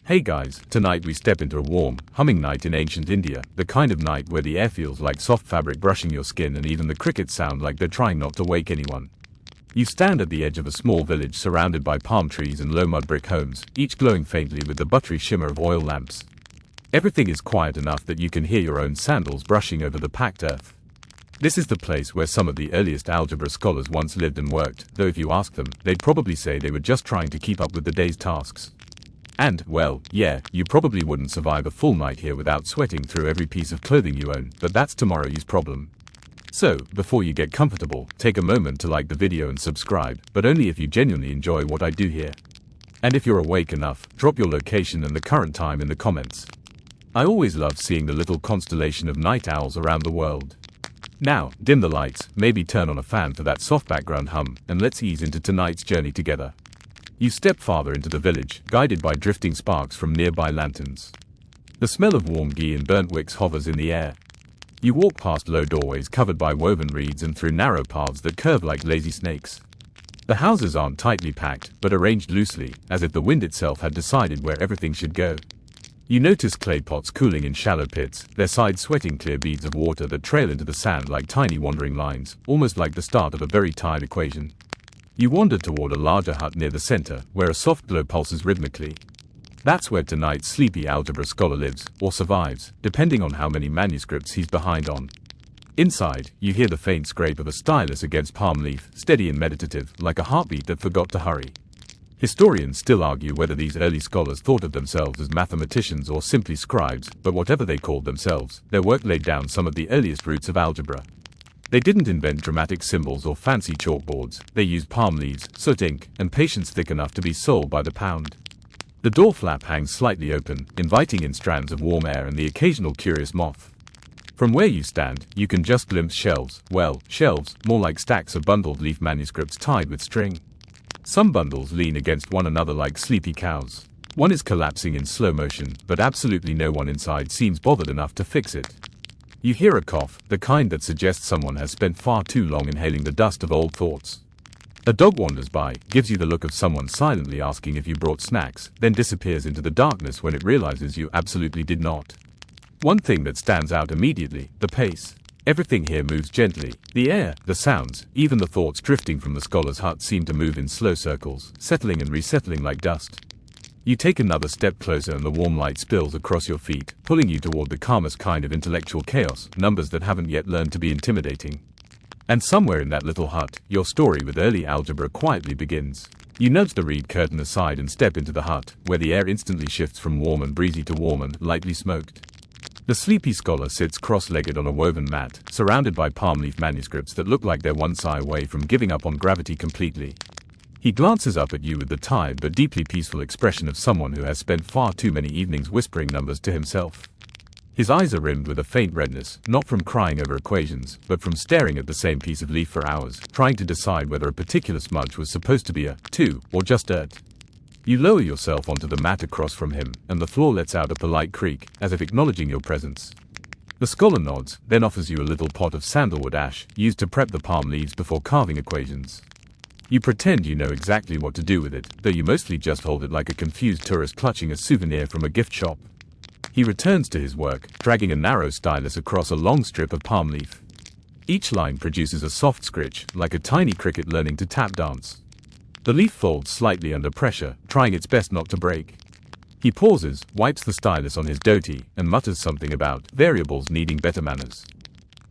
Hey guys, tonight we step into a warm, humming night in ancient India, the kind of night where the air feels like soft fabric brushing your skin and even the crickets sound like they're trying not to wake anyone. You stand at the edge of a small village surrounded by palm trees and low mud brick homes, each glowing faintly with the buttery shimmer of oil lamps. Everything is quiet enough that you can hear your own sandals brushing over the packed earth. This is the place where some of the earliest algebra scholars once lived and worked, though if you ask them, they'd probably say they were just trying to keep up with the day's tasks. And, well, yeah, you probably wouldn't survive a full night here without sweating through every piece of clothing you own, but that's tomorrow's problem. So, before you get comfortable, take a moment to like the video and subscribe, but only if you genuinely enjoy what I do here. And if you're awake enough, drop your location and the current time in the comments. I always love seeing the little constellation of night owls around the world. Now, dim the lights, maybe turn on a fan for that soft background hum, and let's ease into tonight's journey together. You step farther into the village, guided by drifting sparks from nearby lanterns. The smell of warm ghee and burnt wicks hovers in the air. You walk past low doorways covered by woven reeds and through narrow paths that curve like lazy snakes. The houses aren't tightly packed, but arranged loosely, as if the wind itself had decided where everything should go. You notice clay pots cooling in shallow pits, their sides sweating clear beads of water that trail into the sand like tiny wandering lines, almost like the start of a very tired equation. You wander toward a larger hut near the center, where a soft glow pulses rhythmically. That's where tonight's sleepy algebra scholar lives, or survives, depending on how many manuscripts he's behind on. Inside, you hear the faint scrape of a stylus against palm leaf, steady and meditative, like a heartbeat that forgot to hurry. Historians still argue whether these early scholars thought of themselves as mathematicians or simply scribes, but whatever they called themselves, their work laid down some of the earliest roots of algebra. They didn't invent dramatic symbols or fancy chalkboards, they used palm leaves, soot ink, and patience thick enough to be sold by the pound. The door flap hangs slightly open, inviting in strands of warm air and the occasional curious moth. From where you stand, you can just glimpse shelves, well, shelves, more like stacks of bundled leaf manuscripts tied with string. Some bundles lean against one another like sleepy cows. One is collapsing in slow motion, but absolutely no one inside seems bothered enough to fix it. You hear a cough, the kind that suggests someone has spent far too long inhaling the dust of old thoughts. A dog wanders by, gives you the look of someone silently asking if you brought snacks, then disappears into the darkness when it realizes you absolutely did not. One thing that stands out immediately, the pace. Everything here moves gently. The air, the sounds, even the thoughts drifting from the scholar's hut seem to move in slow circles, settling and resettling like dust. You take another step closer and the warm light spills across your feet, pulling you toward the calmest kind of intellectual chaos, numbers that haven't yet learned to be intimidating. And somewhere in that little hut, your story with early algebra quietly begins. You nudge the reed curtain aside and step into the hut, where the air instantly shifts from warm and breezy to warm and lightly smoked. The sleepy scholar sits cross-legged on a woven mat, surrounded by palm leaf manuscripts that look like they're one sigh away from giving up on gravity completely. He glances up at you with the tired but deeply peaceful expression of someone who has spent far too many evenings whispering numbers to himself. His eyes are rimmed with a faint redness, not from crying over equations, but from staring at the same piece of leaf for hours, trying to decide whether a particular smudge was supposed to be a 2 or just dirt. You lower yourself onto the mat across from him, and the floor lets out a polite creak, as if acknowledging your presence. The scholar nods, then offers you a little pot of sandalwood ash, used to prep the palm leaves before carving equations. You pretend you know exactly what to do with it, though you mostly just hold it like a confused tourist clutching a souvenir from a gift shop. He returns to his work, dragging a narrow stylus across a long strip of palm leaf. Each line produces a soft scritch, like a tiny cricket learning to tap dance. The leaf folds slightly under pressure, trying its best not to break. He pauses, wipes the stylus on his dhoti, and mutters something about variables needing better manners.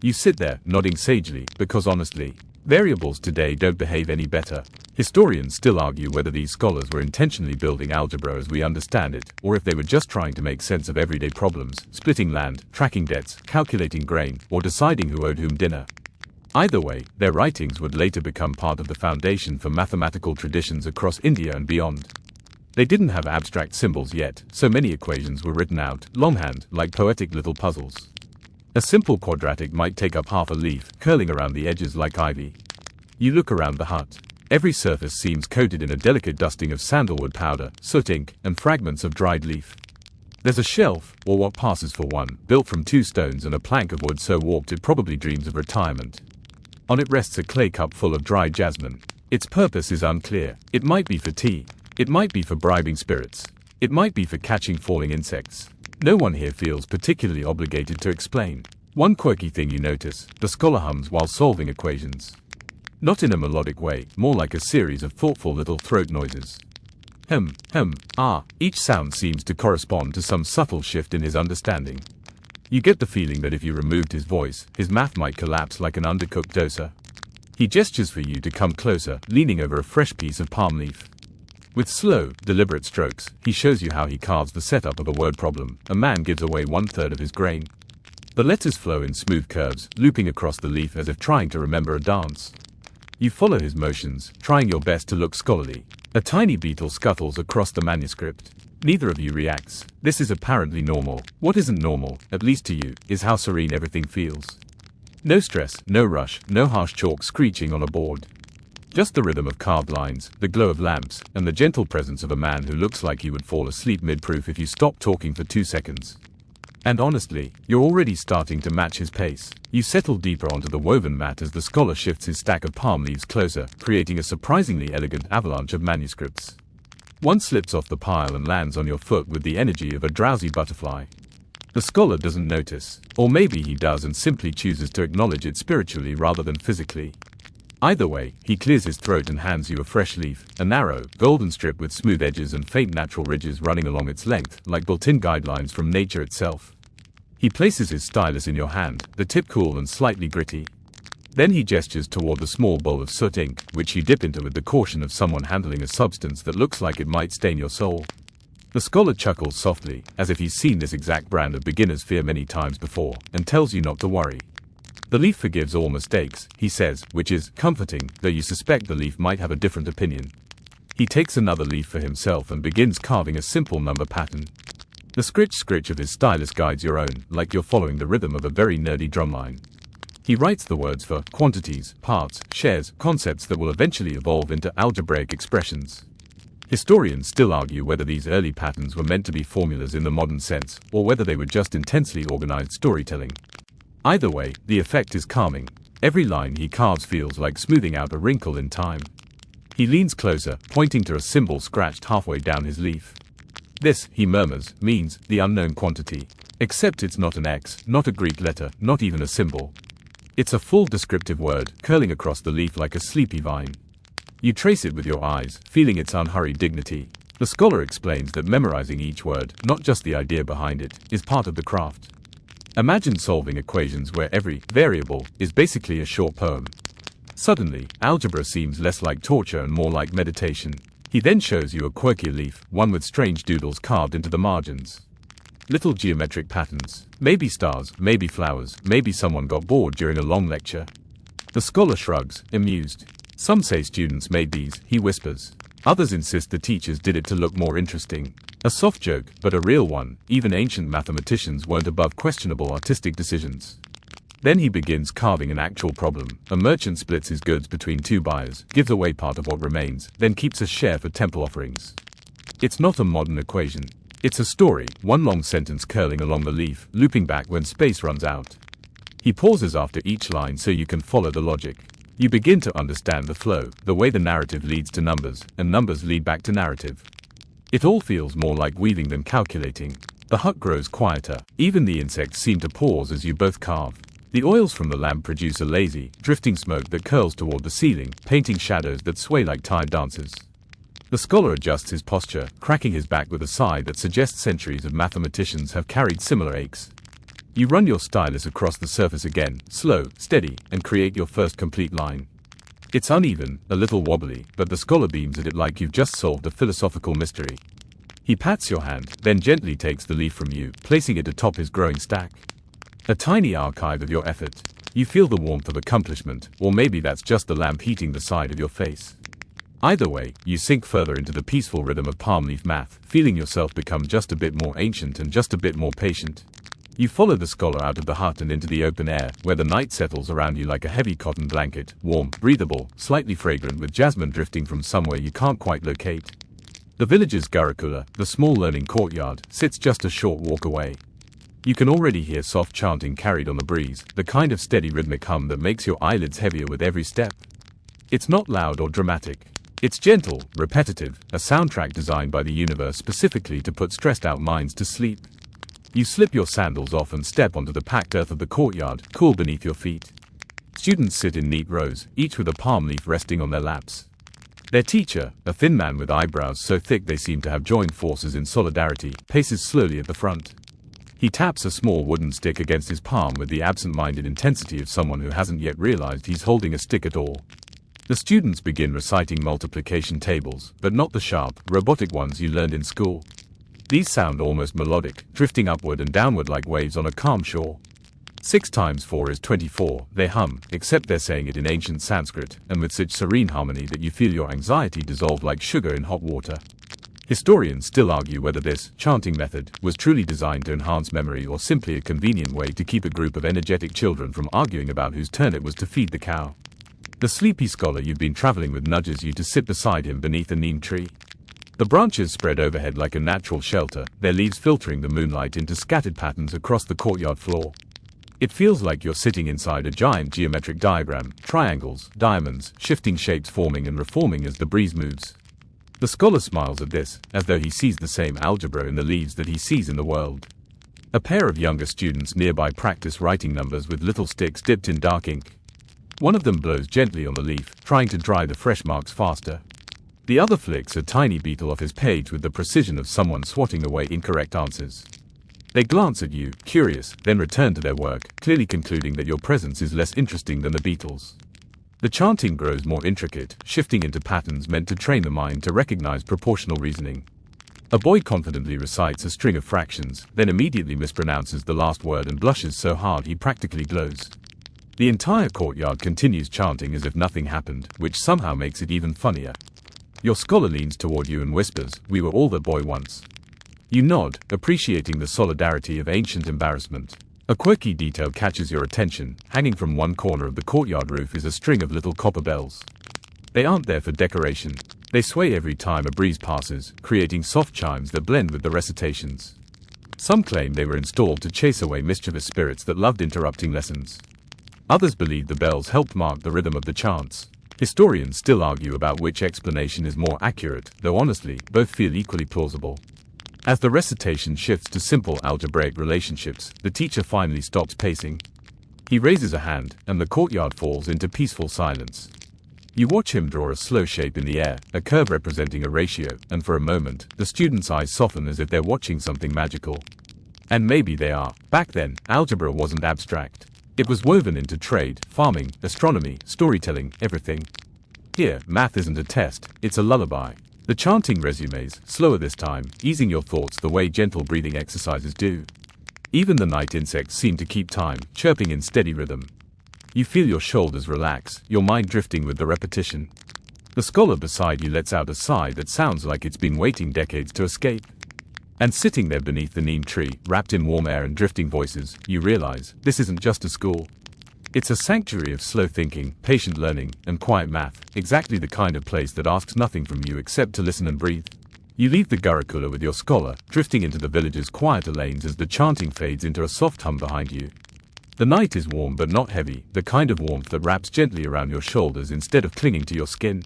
You sit there, nodding sagely, because honestly, variables today don't behave any better. Historians still argue whether these scholars were intentionally building algebra as we understand it, or if they were just trying to make sense of everyday problems, splitting land, tracking debts, calculating grain, or deciding who owed whom dinner. Either way, their writings would later become part of the foundation for mathematical traditions across India and beyond. They didn't have abstract symbols yet, so many equations were written out, longhand, like poetic little puzzles. A simple quadratic might take up half a leaf, curling around the edges like ivy. You look around the hut. Every surface seems coated in a delicate dusting of sandalwood powder, soot ink, and fragments of dried leaf. There's a shelf, or what passes for one, built from 2 stones and a plank of wood so warped it probably dreams of retirement. On it rests a clay cup full of dried jasmine. Its purpose is unclear. It might be for tea. It might be for bribing spirits. It might be for catching falling insects. No one here feels particularly obligated to explain. One quirky thing you notice, the scholar hums while solving equations. Not in a melodic way, more like a series of thoughtful little throat noises. Ah, each sound seems to correspond to some subtle shift in his understanding. You get the feeling that if you removed his voice, his math might collapse like an undercooked dosa. He gestures for you to come closer, leaning over a fresh piece of palm leaf. With slow, deliberate strokes, he shows you how he carves the setup of a word problem. A man gives away 1/3 of his grain. The letters flow in smooth curves, looping across the leaf as if trying to remember a dance. You follow his motions, trying your best to look scholarly. A tiny beetle scuttles across the manuscript. Neither of you reacts. This is apparently normal. What isn't normal, at least to you, is how serene everything feels. No stress, no rush, no harsh chalk screeching on a board. Just the rhythm of carved lines, the glow of lamps, and the gentle presence of a man who looks like he would fall asleep mid-proof if you stopped talking for 2 seconds. And honestly, you're already starting to match his pace. You settle deeper onto the woven mat as the scholar shifts his stack of palm leaves closer, creating a surprisingly elegant avalanche of manuscripts. One slips off the pile and lands on your foot with the energy of a drowsy butterfly. The scholar doesn't notice, or maybe he does and simply chooses to acknowledge it spiritually rather than physically. Either way, he clears his throat and hands you a fresh leaf, a narrow, golden strip with smooth edges and faint natural ridges running along its length, like built-in guidelines from nature itself. He places his stylus in your hand, the tip cool and slightly gritty. Then he gestures toward the small bowl of soot ink, which you dip into with the caution of someone handling a substance that looks like it might stain your soul. The scholar chuckles softly, as if he's seen this exact brand of beginner's fear many times before, and tells you not to worry. The leaf forgives all mistakes, he says, which is comforting, though you suspect the leaf might have a different opinion. He takes another leaf for himself and begins carving a simple number pattern. The scritch-scritch of his stylus guides your own, like you're following the rhythm of a very nerdy drumline. He writes the words for quantities, parts, shares, concepts that will eventually evolve into algebraic expressions. Historians still argue whether these early patterns were meant to be formulas in the modern sense, or whether they were just intensely organized storytelling. Either way, the effect is calming. Every line he carves feels like smoothing out a wrinkle in time. He leans closer, pointing to a symbol scratched halfway down his leaf. This, he murmurs, means the unknown quantity. Except it's not an X, not a Greek letter, not even a symbol. It's a full descriptive word, curling across the leaf like a sleepy vine. You trace it with your eyes, feeling its unhurried dignity. The scholar explains that memorizing each word, not just the idea behind it, is part of the craft. Imagine solving equations where every variable is basically a short poem. Suddenly, algebra seems less like torture and more like meditation. He then shows you a quirkier leaf, one with strange doodles carved into the margins. Little geometric patterns, maybe stars, maybe flowers, maybe someone got bored during a long lecture. The scholar shrugs, amused. Some say students made these, he whispers. Others insist the teachers did it to look more interesting. A soft joke, but a real one. Even ancient mathematicians weren't above questionable artistic decisions. Then he begins carving an actual problem. A merchant splits his goods between 2 buyers, gives away part of what remains, then keeps a share for temple offerings. It's not a modern equation. It's a story, one long sentence curling along the leaf, looping back when space runs out. He pauses after each line so you can follow the logic. You begin to understand the flow, the way the narrative leads to numbers, and numbers lead back to narrative. It all feels more like weaving than calculating. The hut grows quieter. Even the insects seem to pause as you both carve. The oils from the lamp produce a lazy, drifting smoke that curls toward the ceiling, painting shadows that sway like tired dancers. The scholar adjusts his posture, cracking his back with a sigh that suggests centuries of mathematicians have carried similar aches. You run your stylus across the surface again, slow, steady, and create your first complete line. It's uneven, a little wobbly, but the scholar beams at it like you've just solved a philosophical mystery. He pats your hand, then gently takes the leaf from you, placing it atop his growing stack. A tiny archive of your effort. You feel the warmth of accomplishment, or maybe that's just the lamp heating the side of your face. Either way, you sink further into the peaceful rhythm of palm leaf math, feeling yourself become just a bit more ancient and just a bit more patient. You follow the scholar out of the hut and into the open air, where the night settles around you like a heavy cotton blanket, warm, breathable, slightly fragrant with jasmine drifting from somewhere you can't quite locate. The village's Gurukula, the small learning courtyard, sits just a short walk away. You can already hear soft chanting carried on the breeze, the kind of steady rhythmic hum that makes your eyelids heavier with every step. It's not loud or dramatic. It's gentle, repetitive, a soundtrack designed by the universe specifically to put stressed-out minds to sleep. You slip your sandals off and step onto the packed earth of the courtyard, cool beneath your feet. Students sit in neat rows, each with a palm leaf resting on their laps. Their teacher, a thin man with eyebrows so thick they seem to have joined forces in solidarity, paces slowly at the front. He taps a small wooden stick against his palm with the absent-minded intensity of someone who hasn't yet realized he's holding a stick at all. The students begin reciting multiplication tables, but not the sharp, robotic ones you learned in school. These sound almost melodic, drifting upward and downward like waves on a calm shore. 6 times 4 is 24, they hum, except they're saying it in ancient Sanskrit, and with such serene harmony that you feel your anxiety dissolve like sugar in hot water. Historians still argue whether this chanting method was truly designed to enhance memory or simply a convenient way to keep a group of energetic children from arguing about whose turn it was to feed the cow. The sleepy scholar you've been traveling with nudges you to sit beside him beneath a neem tree. The branches spread overhead like a natural shelter, their leaves filtering the moonlight into scattered patterns across the courtyard floor. It feels like you're sitting inside a giant geometric diagram, triangles, diamonds, shifting shapes forming and reforming as the breeze moves. The scholar smiles at this, as though he sees the same algebra in the leaves that he sees in the world. A pair of younger students nearby practice writing numbers with little sticks dipped in dark ink. One of them blows gently on the leaf, trying to dry the fresh marks faster. The other flicks a tiny beetle off his page with the precision of someone swatting away incorrect answers. They glance at you, curious, then return to their work, clearly concluding that your presence is less interesting than the beetles. The chanting grows more intricate, shifting into patterns meant to train the mind to recognize proportional reasoning. A boy confidently recites a string of fractions, then immediately mispronounces the last word and blushes so hard he practically glows. The entire courtyard continues chanting as if nothing happened, which somehow makes it even funnier. Your scholar leans toward you and whispers, "We were all that boy once." You nod, appreciating the solidarity of ancient embarrassment. A quirky detail catches your attention. Hanging from one corner of the courtyard roof is a string of little copper bells. They aren't there for decoration. They sway every time a breeze passes, creating soft chimes that blend with the recitations. Some claim they were installed to chase away mischievous spirits that loved interrupting lessons. Others believe the bells helped mark the rhythm of the chants. Historians still argue about which explanation is more accurate, though honestly, both feel equally plausible. As the recitation shifts to simple algebraic relationships, the teacher finally stops pacing. He raises a hand, and the courtyard falls into peaceful silence. You watch him draw a slow shape in the air, a curve representing a ratio, and for a moment, the students' eyes soften as if they're watching something magical. And maybe they are. Back then, algebra wasn't abstract. It was woven into trade, farming, astronomy, storytelling, everything. Here, math isn't a test, it's a lullaby. The chanting resumes, slower this time, easing your thoughts the way gentle breathing exercises do. Even the night insects seem to keep time, chirping in steady rhythm. You feel your shoulders relax, your mind drifting with the repetition. The scholar beside you lets out a sigh that sounds like it's been waiting decades to escape. And sitting there beneath the neem tree, wrapped in warm air and drifting voices, you realize, this isn't just a school. It's a sanctuary of slow thinking, patient learning, and quiet math, exactly the kind of place that asks nothing from you except to listen and breathe. You leave the Gurukula with your scholar, drifting into the village's quieter lanes as the chanting fades into a soft hum behind you. The night is warm but not heavy, the kind of warmth that wraps gently around your shoulders instead of clinging to your skin.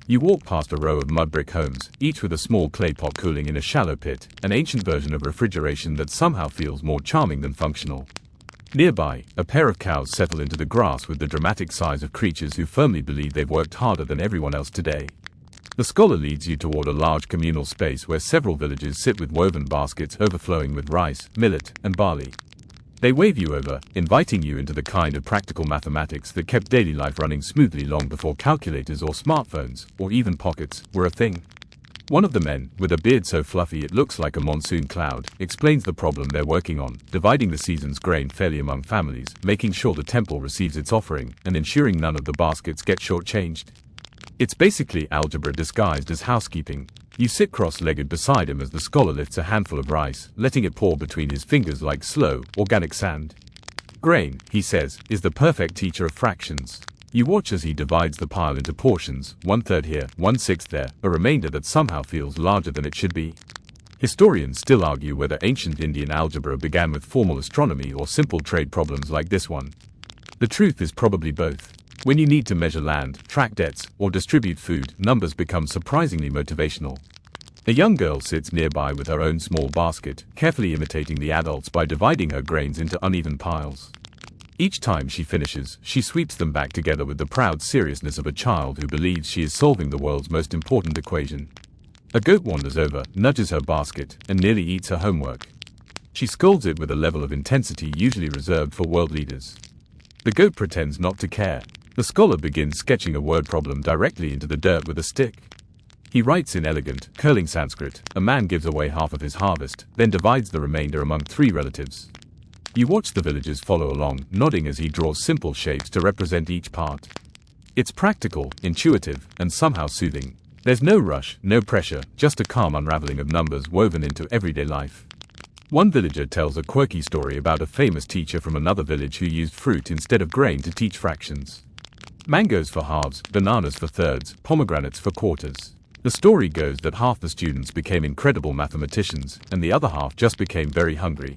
You walk past a row of mud brick homes, each with a small clay pot cooling in a shallow pit, an ancient version of refrigeration that somehow feels more charming than functional. Nearby, a pair of cows settle into the grass with the dramatic sighs of creatures who firmly believe they've worked harder than everyone else today. The scholar leads you toward a large communal space where several villagers sit with woven baskets overflowing with rice, millet, and barley. They wave you over, inviting you into the kind of practical mathematics that kept daily life running smoothly long before calculators or smartphones, or even pockets, were a thing. One of the men, with a beard so fluffy it looks like a monsoon cloud, explains the problem they're working on, dividing the season's grain fairly among families, making sure the temple receives its offering, and ensuring none of the baskets get shortchanged. It's basically algebra disguised as housekeeping. You sit cross-legged beside him as the scholar lifts a handful of rice, letting it pour between his fingers like slow, organic sand. Grain, he says, is the perfect teacher of fractions. You watch as he divides the pile into portions, 1/3 here, 1/6 there, a remainder that somehow feels larger than it should be. Historians still argue whether ancient Indian algebra began with formal astronomy or simple trade problems like this one. The truth is probably both. When you need to measure land, track debts, or distribute food, numbers become surprisingly motivational. A young girl sits nearby with her own small basket, carefully imitating the adults by dividing her grains into uneven piles. Each time she finishes, she sweeps them back together with the proud seriousness of a child who believes she is solving the world's most important equation. A goat wanders over, nudges her basket, and nearly eats her homework. She scolds it with a level of intensity usually reserved for world leaders. The goat pretends not to care. The scholar begins sketching a word problem directly into the dirt with a stick. He writes in elegant, curling Sanskrit. A man gives away half of his harvest, then divides the remainder among 3 relatives. You watch the villagers follow along, nodding as he draws simple shapes to represent each part. It's practical, intuitive, and somehow soothing. There's no rush, no pressure, just a calm unraveling of numbers woven into everyday life. One villager tells a quirky story about a famous teacher from another village who used fruit instead of grain to teach fractions. Mangoes for halves, bananas for thirds, pomegranates for quarters. The story goes that half the students became incredible mathematicians, and the other half just became very hungry.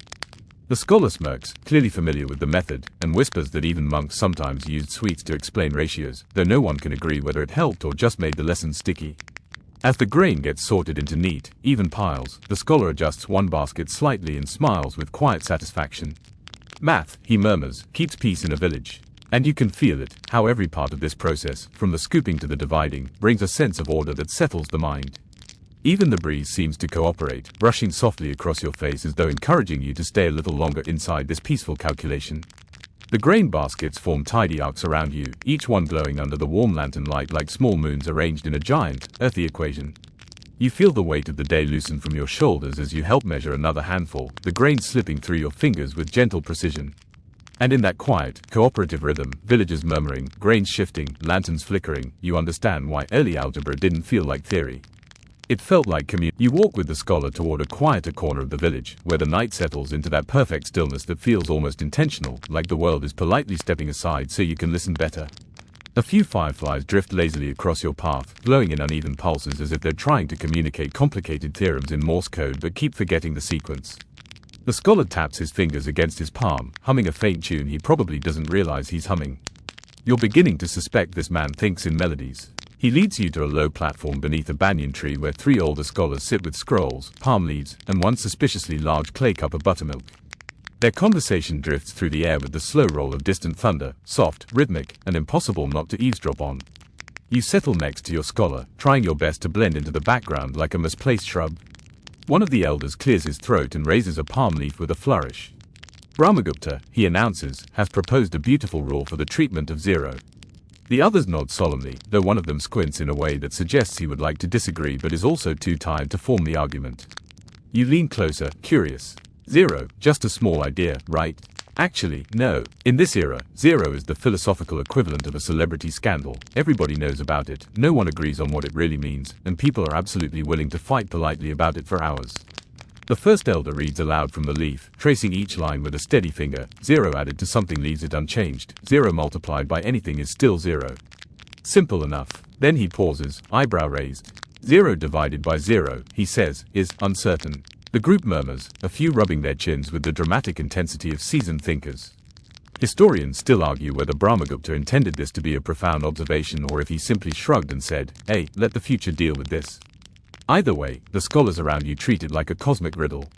The scholar smirks, clearly familiar with the method, and whispers that even monks sometimes used sweets to explain ratios, though no one can agree whether it helped or just made the lesson sticky. As the grain gets sorted into neat, even piles, the scholar adjusts one basket slightly and smiles with quiet satisfaction. Math, he murmurs, keeps peace in a village. And you can feel it, how every part of this process, from the scooping to the dividing, brings a sense of order that settles the mind. Even the breeze seems to cooperate, brushing softly across your face as though encouraging you to stay a little longer inside this peaceful calculation. The grain baskets form tidy arcs around you, each one glowing under the warm lantern light like small moons arranged in a giant, earthy equation. You feel the weight of the day loosen from your shoulders as you help measure another handful, the grain slipping through your fingers with gentle precision. And in that quiet, cooperative rhythm, villagers murmuring, grains shifting, lanterns flickering, you understand why early algebra didn't feel like theory. It felt like community. You walk with the scholar toward a quieter corner of the village, where the night settles into that perfect stillness that feels almost intentional, like the world is politely stepping aside so you can listen better. A few fireflies drift lazily across your path, glowing in uneven pulses as if they're trying to communicate complicated theorems in Morse code but keep forgetting the sequence. The scholar taps his fingers against his palm, humming a faint tune he probably doesn't realize he's humming. You're beginning to suspect this man thinks in melodies. He leads you to a low platform beneath a banyan tree where 3 older scholars sit with scrolls, palm leaves, and one suspiciously large clay cup of buttermilk. Their conversation drifts through the air with the slow roll of distant thunder, soft, rhythmic, and impossible not to eavesdrop on. You settle next to your scholar, trying your best to blend into the background like a misplaced shrub. One of the elders clears his throat and raises a palm leaf with a flourish. Brahmagupta, he announces, has proposed a beautiful rule for the treatment of 0. The others nod solemnly, though one of them squints in a way that suggests he would like to disagree but is also too tired to form the argument. You lean closer, curious. 0, just a small idea, right? Actually, no. In this era, 0 is the philosophical equivalent of a celebrity scandal. Everybody knows about it, no one agrees on what it really means, and people are absolutely willing to fight politely about it for hours. The first elder reads aloud from the leaf, tracing each line with a steady finger. 0 added to something leaves it unchanged. 0 multiplied by anything is still 0. Simple enough. Then he pauses, eyebrow raised. 0 divided by 0, he says, is uncertain. The group murmurs, a few rubbing their chins with the dramatic intensity of seasoned thinkers. Historians still argue whether Brahmagupta intended this to be a profound observation or if he simply shrugged and said, "Hey, let the future deal with this." Either way, the scholars around you treat it like a cosmic riddle.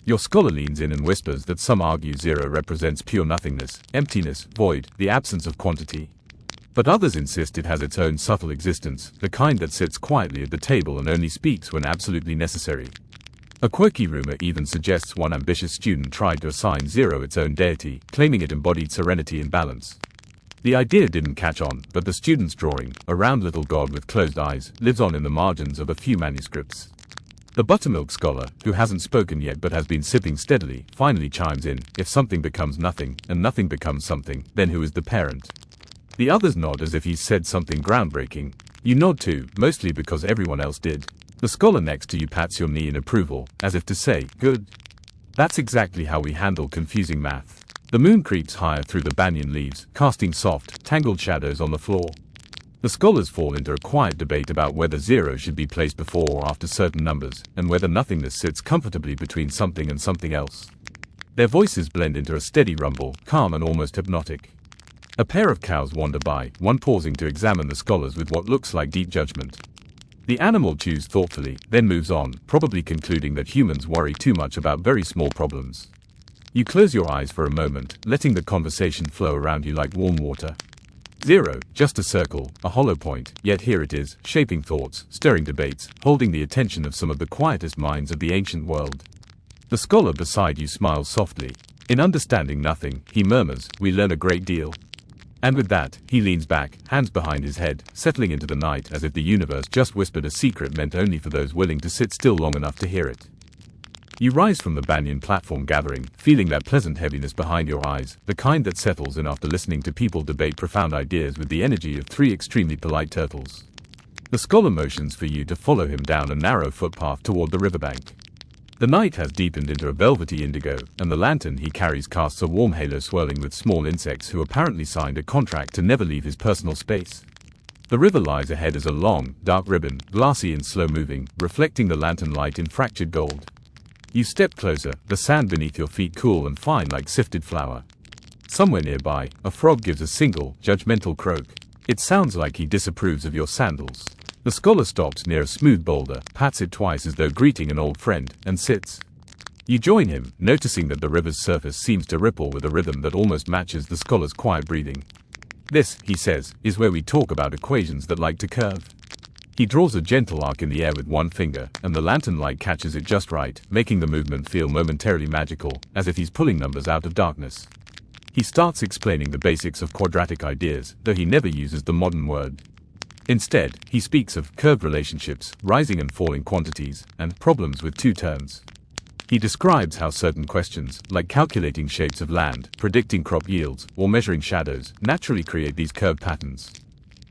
Your scholar leans in and whispers that some argue 0 represents pure nothingness, emptiness, void, the absence of quantity. But others insist it has its own subtle existence, the kind that sits quietly at the table and only speaks when absolutely necessary. A quirky rumor even suggests one ambitious student tried to assign 0 its own deity, claiming it embodied serenity and balance. The idea didn't catch on, but the student's drawing, a round little god with closed eyes, lives on in the margins of a few manuscripts. The buttermilk scholar, who hasn't spoken yet but has been sipping steadily, finally chimes in, if something becomes nothing, and nothing becomes something, then who is the parent? The others nod as if he's said something groundbreaking. You nod too, mostly because everyone else did. The scholar next to you pats your knee in approval, as if to say, good. That's exactly how we handle confusing math. The moon creeps higher through the banyan leaves, casting soft, tangled shadows on the floor. The scholars fall into a quiet debate about whether 0 should be placed before or after certain numbers, and whether nothingness sits comfortably between something and something else. Their voices blend into a steady rumble, calm and almost hypnotic. A pair of cows wander by, one pausing to examine the scholars with what looks like deep judgment. The animal chews thoughtfully, then moves on, probably concluding that humans worry too much about very small problems. You close your eyes for a moment, letting the conversation flow around you like warm water. 0, just a circle, a hollow point, yet here it is, shaping thoughts, stirring debates, holding the attention of some of the quietest minds of the ancient world. The scholar beside you smiles softly. In understanding nothing, he murmurs, "We learn a great deal." And with that, he leans back, hands behind his head, settling into the night as if the universe just whispered a secret meant only for those willing to sit still long enough to hear it. You rise from the banyan platform gathering, feeling that pleasant heaviness behind your eyes, the kind that settles in after listening to people debate profound ideas with the energy of 3 extremely polite turtles. The scholar motions for you to follow him down a narrow footpath toward the riverbank. The night has deepened into a velvety indigo, and the lantern he carries casts a warm halo swirling with small insects who apparently signed a contract to never leave his personal space. The river lies ahead as a long, dark ribbon, glassy and slow-moving, reflecting the lantern light in fractured gold. You step closer, the sand beneath your feet cool and fine like sifted flour. Somewhere nearby, a frog gives a single, judgmental croak. It sounds like he disapproves of your sandals. The scholar stops near a smooth boulder, pats it twice as though greeting an old friend, and sits. You join him, noticing that the river's surface seems to ripple with a rhythm that almost matches the scholar's quiet breathing. "This," he says, "is where we talk about equations that like to curve." He draws a gentle arc in the air with one finger, and the lantern light catches it just right, making the movement feel momentarily magical, as if he's pulling numbers out of darkness. He starts explaining the basics of quadratic ideas, though he never uses the modern word. Instead, he speaks of curved relationships, rising and falling quantities, and problems with 2 terms. He describes how certain questions, like calculating shapes of land, predicting crop yields, or measuring shadows, naturally create these curved patterns.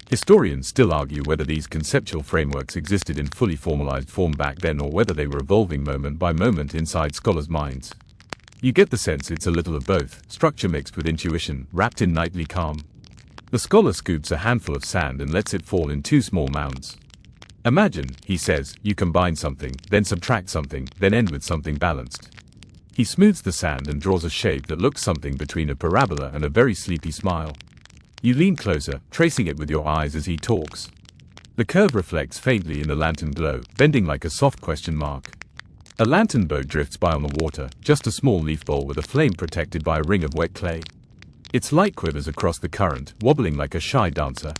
Historians still argue whether these conceptual frameworks existed in fully formalized form back then or whether they were evolving moment by moment inside scholars' minds. You get the sense it's a little of both, structure mixed with intuition, wrapped in nightly calm. The scholar scoops a handful of sand and lets it fall in 2 small mounds. "Imagine," he says, "you combine something, then subtract something, then end with something balanced." He smooths the sand and draws a shape that looks something between a parabola and a very sleepy smile. You lean closer, tracing it with your eyes as he talks. The curve reflects faintly in the lantern glow, bending like a soft question mark. A lantern boat drifts by on the water, just a small leaf bowl with a flame protected by a ring of wet clay. Its light quivers across the current, wobbling like a shy dancer.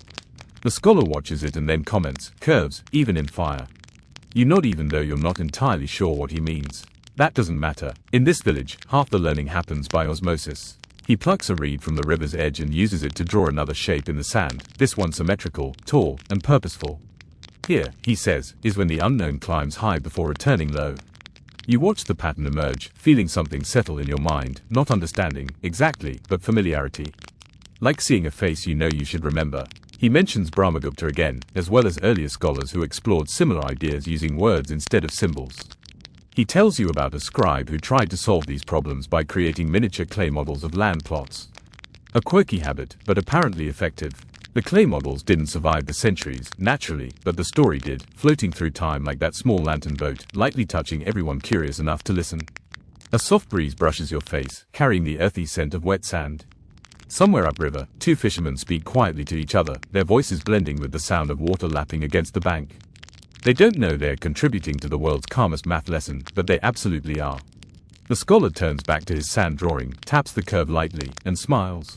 The scholar watches it and then comments, "Curves, even in fire." You nod even though you're not entirely sure what he means. That doesn't matter. In this village, half the learning happens by osmosis. He plucks a reed from the river's edge and uses it to draw another shape in the sand, this one symmetrical, tall, and purposeful. "Here," he says, "is when the unknown climbs high before returning low." You watch the pattern emerge, feeling something settle in your mind, not understanding, exactly, but familiarity. Like seeing a face you know you should remember. He mentions Brahmagupta again, as well as earlier scholars who explored similar ideas using words instead of symbols. He tells you about a scribe who tried to solve these problems by creating miniature clay models of land plots. A quirky habit, but apparently effective. The clay models didn't survive the centuries, naturally, but the story did, floating through time like that small lantern boat, lightly touching everyone curious enough to listen. A soft breeze brushes your face, carrying the earthy scent of wet sand. Somewhere upriver, 2 fishermen speak quietly to each other, their voices blending with the sound of water lapping against the bank. They don't know they're contributing to the world's calmest math lesson, but they absolutely are. The scholar turns back to his sand drawing, taps the curve lightly, and smiles.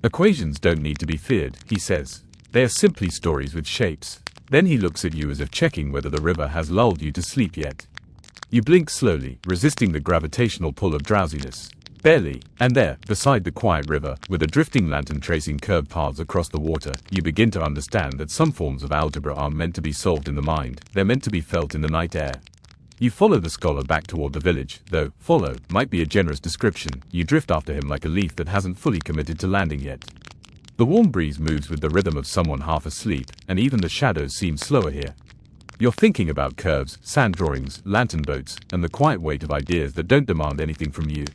"Equations don't need to be feared," he says. "They are simply stories with shapes." Then he looks at you as if checking whether the river has lulled you to sleep yet. You blink slowly, resisting the gravitational pull of drowsiness. Barely, and there, beside the quiet river, with a drifting lantern tracing curved paths across the water, you begin to understand that some forms of algebra aren't meant to be solved in the mind, they're meant to be felt in the night air. You follow the scholar back toward the village, though "follow" might be a generous description. You drift after him like a leaf that hasn't fully committed to landing yet. The warm breeze moves with the rhythm of someone half asleep, and even the shadows seem slower here. You're thinking about curves, sand drawings, lantern boats, and the quiet weight of ideas that don't demand anything from you.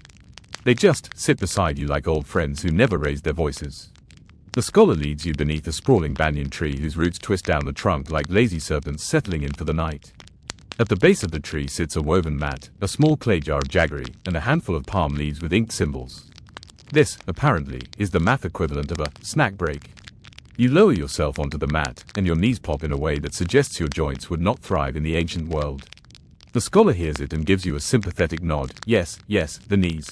They just sit beside you like old friends who never raise their voices. The scholar leads you beneath a sprawling banyan tree whose roots twist down the trunk like lazy serpents settling in for the night. At the base of the tree sits a woven mat, a small clay jar of jaggery, and a handful of palm leaves with inked symbols. This, apparently, is the math equivalent of a snack break. You lower yourself onto the mat, and your knees pop in a way that suggests your joints would not thrive in the ancient world. The scholar hears it and gives you a sympathetic nod. Yes, yes, the knees.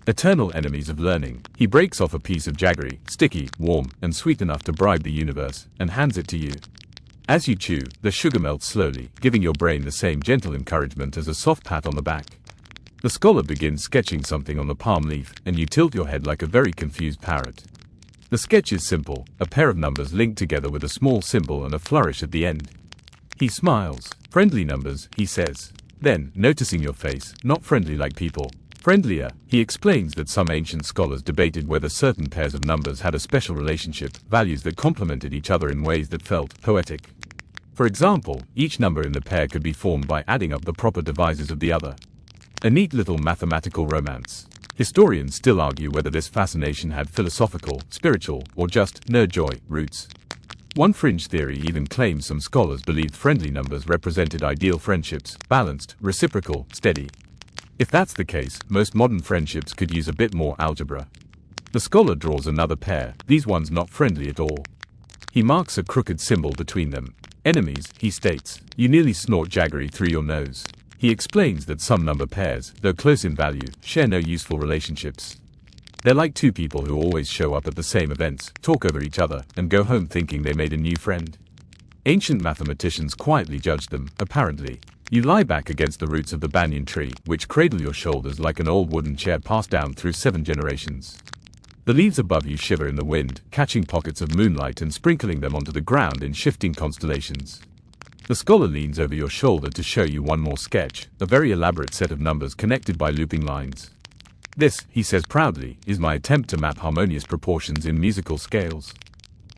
Eternal enemies of learning. He breaks off a piece of jaggery, sticky, warm, and sweet enough to bribe the universe, and hands it to you. As you chew, the sugar melts slowly, giving your brain the same gentle encouragement as a soft pat on the back. The scholar begins sketching something on the palm leaf, and you tilt your head like a very confused parrot. The sketch is simple, a pair of numbers linked together with a small symbol and a flourish at the end. He smiles. Friendly numbers, he says. Then, noticing your face, not friendly like people, friendlier, he explains that some ancient scholars debated whether certain pairs of numbers had a special relationship, values that complemented each other in ways that felt poetic. For example, each number in the pair could be formed by adding up the proper divisors of the other. A neat little mathematical romance. Historians still argue whether this fascination had philosophical, spiritual, or just nerd joy roots. One fringe theory even claims some scholars believed friendly numbers represented ideal friendships, balanced, reciprocal, steady. If that's the case, most modern friendships could use a bit more algebra. The scholar draws another pair, these ones not friendly at all. He marks a crooked symbol between them. Enemies, he states. You nearly snort jaggery through your nose. He explains that some number pairs, though close in value, share no useful relationships. They're like two people who always show up at the same events, talk over each other, and go home thinking they made a new friend. Ancient mathematicians quietly judged them, apparently. You lie back against the roots of the banyan tree, which cradle your shoulders like an old wooden chair passed down through 7 generations. The leaves above you shiver in the wind, catching pockets of moonlight and sprinkling them onto the ground in shifting constellations. The scholar leans over your shoulder to show you one more sketch, a very elaborate set of numbers connected by looping lines. This, he says proudly, is my attempt to map harmonious proportions in musical scales.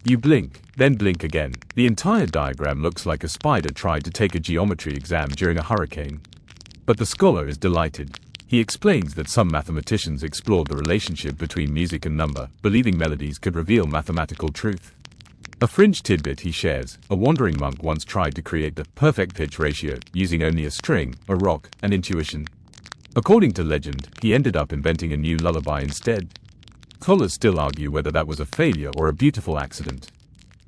You blink, then blink again. The entire diagram looks like a spider tried to take a geometry exam during a hurricane. But the scholar is delighted. He explains that some mathematicians explored the relationship between music and number, believing melodies could reveal mathematical truth. A fringe tidbit he shares: a wandering monk once tried to create the perfect pitch ratio using only a string, a rock, and intuition. According to legend, he ended up inventing a new lullaby instead. Scholars still argue whether that was a failure or a beautiful accident.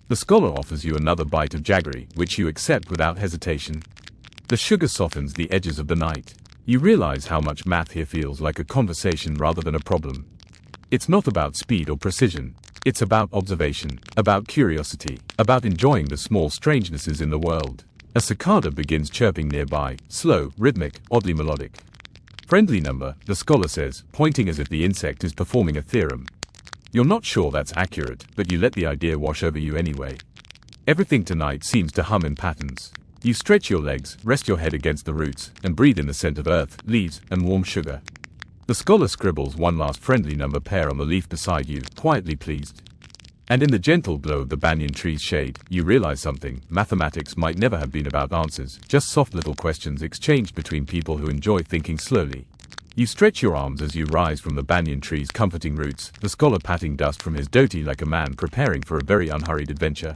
The scholar offers you another bite of jaggery, which you accept without hesitation. The sugar softens the edges of the night. You realize how much math here feels like a conversation rather than a problem. It's not about speed or precision. It's about observation, about curiosity, about enjoying the small strangenesses in the world. A cicada begins chirping nearby, slow, rhythmic, oddly melodic. Friendly number, the scholar says, pointing as if the insect is performing a theorem. You're not sure that's accurate, but you let the idea wash over you anyway. Everything tonight seems to hum in patterns. You stretch your legs, rest your head against the roots, and breathe in the scent of earth, leaves, and warm sugar. The scholar scribbles one last friendly number pair on the leaf beside you, quietly pleased. And in the gentle glow of the banyan tree's shade, you realize something: mathematics might never have been about answers, just soft little questions exchanged between people who enjoy thinking slowly. You stretch your arms as you rise from the banyan tree's comforting roots, the scholar patting dust from his dhoti like a man preparing for a very unhurried adventure.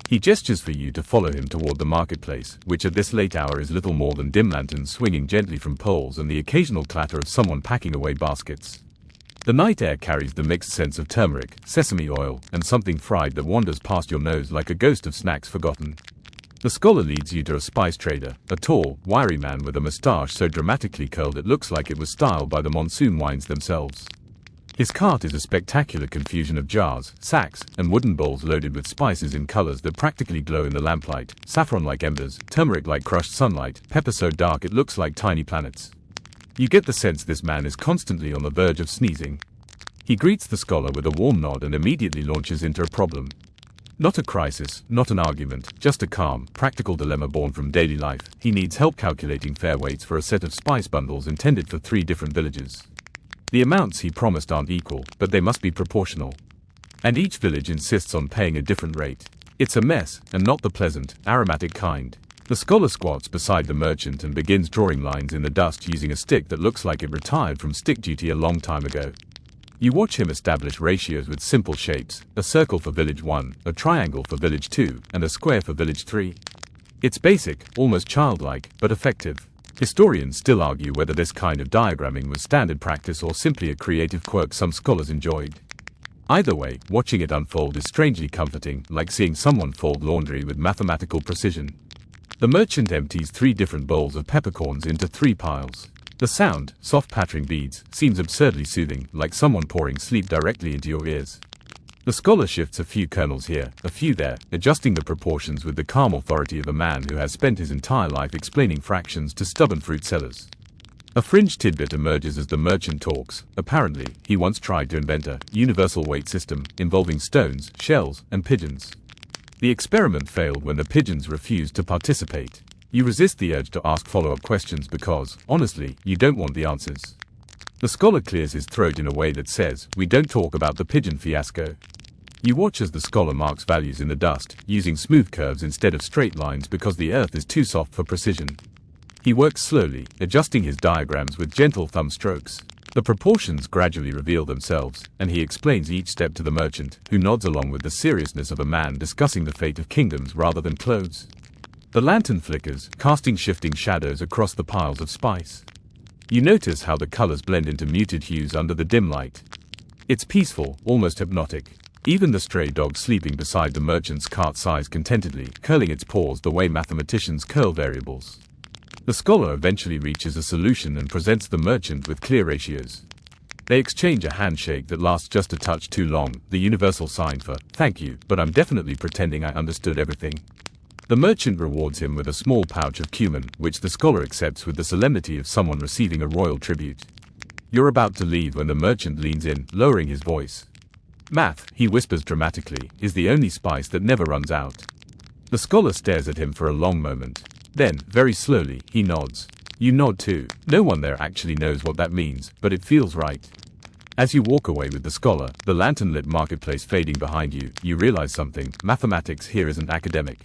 He gestures for you to follow him toward the marketplace, which at this late hour is little more than dim lanterns swinging gently from poles and the occasional clatter of someone packing away baskets. The night air carries the mixed scents of turmeric, sesame oil, and something fried that wanders past your nose like a ghost of snacks forgotten. The scholar leads you to a spice trader, a tall, wiry man with a mustache so dramatically curled it looks like it was styled by the monsoon wines themselves. His cart is a spectacular confusion of jars, sacks, and wooden bowls loaded with spices in colors that practically glow in the lamplight: saffron like embers, turmeric like crushed sunlight, pepper so dark it looks like tiny planets. You get the sense this man is constantly on the verge of sneezing. He greets the scholar with a warm nod and immediately launches into a problem. Not a crisis, not an argument, just a calm, practical dilemma born from daily life. He needs help calculating fair weights for a set of spice bundles intended for 3 different villages. The amounts he promised aren't equal, but they must be proportional. And each village insists on paying a different rate. It's a mess, and not the pleasant, aromatic kind. The scholar squats beside the merchant and begins drawing lines in the dust using a stick that looks like it retired from stick duty a long time ago. You watch him establish ratios with simple shapes: a circle for village 1, a triangle for village 2, and a square for village 3. It's basic, almost childlike, but effective. Historians still argue whether this kind of diagramming was standard practice or simply a creative quirk some scholars enjoyed. Either way, watching it unfold is strangely comforting, like seeing someone fold laundry with mathematical precision. The merchant empties 3 different bowls of peppercorns into 3 piles. The sound, soft pattering beads, seems absurdly soothing, like someone pouring sleep directly into your ears. The scholar shifts a few kernels here, a few there, adjusting the proportions with the calm authority of a man who has spent his entire life explaining fractions to stubborn fruit sellers. A fringe tidbit emerges as the merchant talks. Apparently, he once tried to invent a universal weight system involving stones, shells, and pigeons. The experiment failed when the pigeons refused to participate. You resist the urge to ask follow-up questions because, honestly, you don't want the answers. The scholar clears his throat in a way that says, "We don't talk about the pigeon fiasco." You watch as the scholar marks values in the dust, using smooth curves instead of straight lines because the earth is too soft for precision. He works slowly, adjusting his diagrams with gentle thumb strokes. The proportions gradually reveal themselves, and he explains each step to the merchant, who nods along with the seriousness of a man discussing the fate of kingdoms rather than clothes. The lantern flickers, casting shifting shadows across the piles of spice. You notice how the colors blend into muted hues under the dim light. It's peaceful, almost hypnotic. Even the stray dog sleeping beside the merchant's cart sighs contentedly, curling its paws the way mathematicians curl variables. The scholar eventually reaches a solution and presents the merchant with clear ratios. They exchange a handshake that lasts just a touch too long, the universal sign for, "Thank you, but I'm definitely pretending I understood everything." The merchant rewards him with a small pouch of cumin, which the scholar accepts with the solemnity of someone receiving a royal tribute. You're about to leave when the merchant leans in, lowering his voice. "Math," he whispers dramatically, "is the only spice that never runs out." The scholar stares at him for a long moment. Then, very slowly, he nods. You nod too. No one there actually knows what that means, but it feels right. As you walk away with the scholar, the lantern-lit marketplace fading behind you, you realize something: mathematics here isn't academic.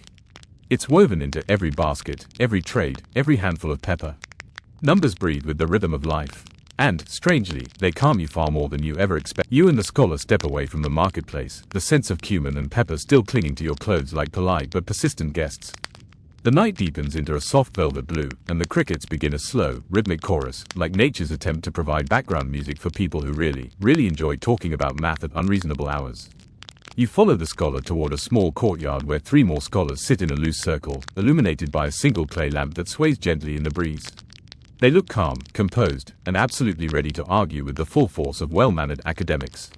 It's woven into every basket, every trade, every handful of pepper. Numbers breathe with the rhythm of life. And, strangely, they calm you far more than you ever expect. You and the scholar step away from the marketplace, the sense of cumin and pepper still clinging to your clothes like polite but persistent guests. The night deepens into a soft velvet blue, and the crickets begin a slow, rhythmic chorus, like nature's attempt to provide background music for people who really enjoy talking about math at unreasonable hours. You follow the scholar toward a small courtyard where 3 more scholars sit in a loose circle, illuminated by a single clay lamp that sways gently in the breeze. They look calm, composed, and absolutely ready to argue with the full force of well-mannered academics.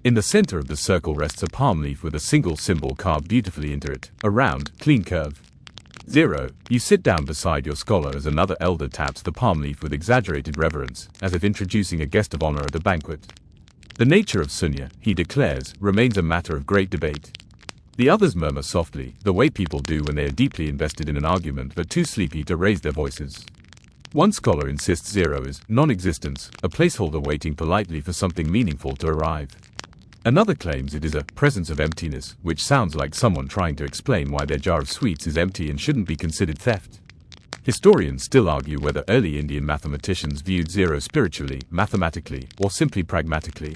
In the center of the circle rests a palm leaf with a single symbol carved beautifully into it, a round, clean curve. 0. You sit down beside your scholar as another elder taps the palm leaf with exaggerated reverence, as if introducing a guest of honor at a banquet. The nature of sunya, he declares, remains a matter of great debate. The others murmur softly, the way people do when they are deeply invested in an argument but too sleepy to raise their voices. One scholar insists 0 is non-existence, a placeholder waiting politely for something meaningful to arrive. Another claims it is a presence of emptiness, which sounds like someone trying to explain why their jar of sweets is empty and shouldn't be considered theft. Historians still argue whether early Indian mathematicians viewed 0 spiritually, mathematically, or simply pragmatically.